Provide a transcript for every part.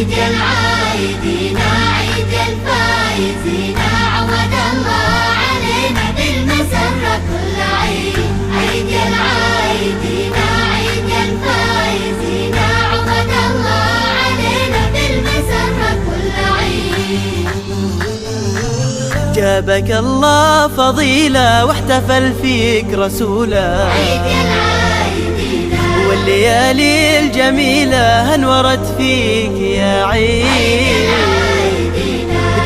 عيد العايدين عيد الفايزين، عود الله علينا بالمسرة كل عيد. عيد العايدين عيد الفايزين، عود الله علينا بالمسرة كل عيد. جابك الله فضيلة واحتفل فيك رسوله، عيد العايدين والليالي الجميلة انورت فيك يا عيد.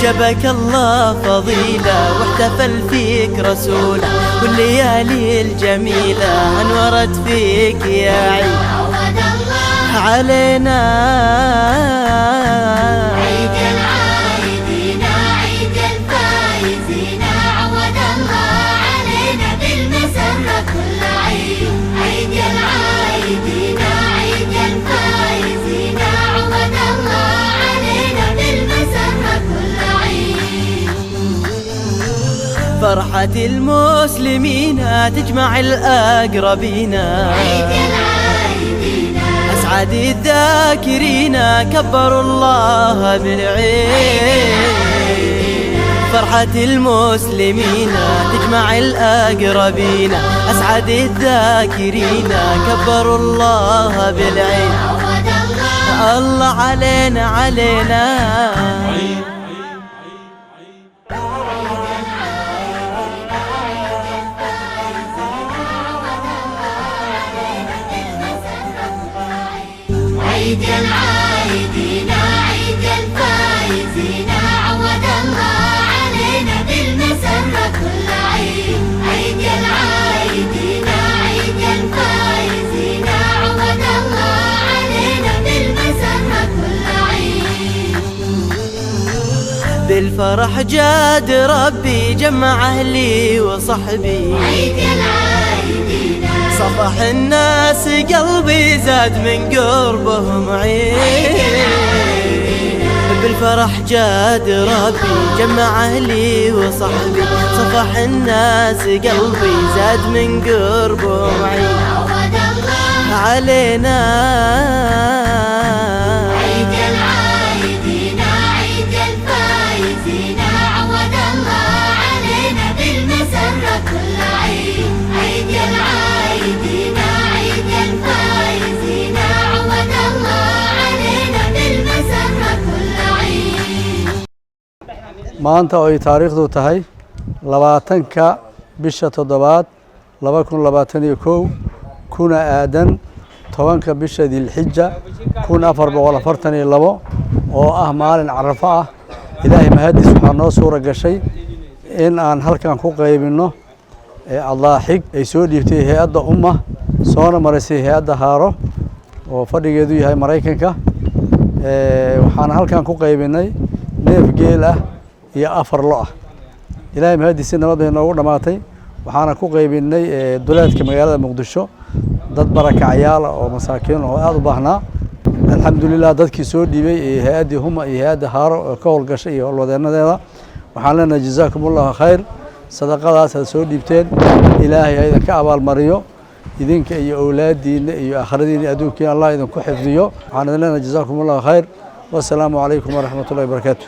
جابك الله فضيلة واحتفل فيك رسوله، والليالي الجميلة انورت فيك يا عيد. عود الله علينا عيد العايدين عيد الفايزين، عود الله علينا بالمسرة كل عيد. عيد العايدين عيد الفايزين، عود الله علينا بالمسرة كل عيد. فرحة المسلمين تجمع الأقربين، عيد العايدين أسعد الذاكرين كبروا الله بالعيد. فرحة المسلمين تجمع الأقربين، أسعد الذاكرين كبروا الله بالعيد. عود الله الله علينا علينا عيد العايدين عيد الفايزين، عود الله علينا بالمسرة كل عيد. عيد العايدين عيد الفايزين، عود الله علينا بالمسرة كل عيد. بالفرح جاد ربي جمع أهلي وصحبي، عيد العايدين صفح الناس قلبي زاد من قربهم عيد. بالفرح جاد ربي جمع أهلي وصحبي، صفح الناس قلبي زاد من قربهم عيد. عود الله علينا عيد العايدين عيد الفايزين، عود الله علينا بالمسرة كل عيد. عيد العايدين عيد الفايزين، عود الله علينا بالمسرة كل عيد. maanta oo ay taariikhdu tahay 20-ka bisha 7aad 2021 kuna aadan 10ka bisha Dilxija 1442 oo ah maalin Carafo ah. Ilaahay mahadis waxaa noo suura gashay in aan halkan ku qaybino Adlaaxig ay soo dhiibtay hay'adda umma soona marisay hay'adda Haaro oo fadhigeedu yahay Mareykanka. waxaan halkan ku qaybinay neef geel ah iyo 4 lo ah. Ilaahay mahadis nabad inoogu dhamaatay. waxaana ku qaybinay duleedka magaalada Muqdisho dad barakacyaal oo masaakiin oo aad u baahnaa. alxamdulillah dadkii soo dhiibay hay'adda humma iyo hay'adda Haaro oo ka howlgashay iyo howlwadeenadeeda waxaan leenahay jazaakumullahu khayr. sadaqadaas aad soo dhiibteen Ilaahay ha idinka abaalmariyo, idinka iyo awlaadiina iyo aakhiradiina adduunkiina Allah idinku xifdiyo. waxaan leenahay jazaakumullahu khayr. wassalaamu calaykum waraxmatullaahi wabarakaatuh.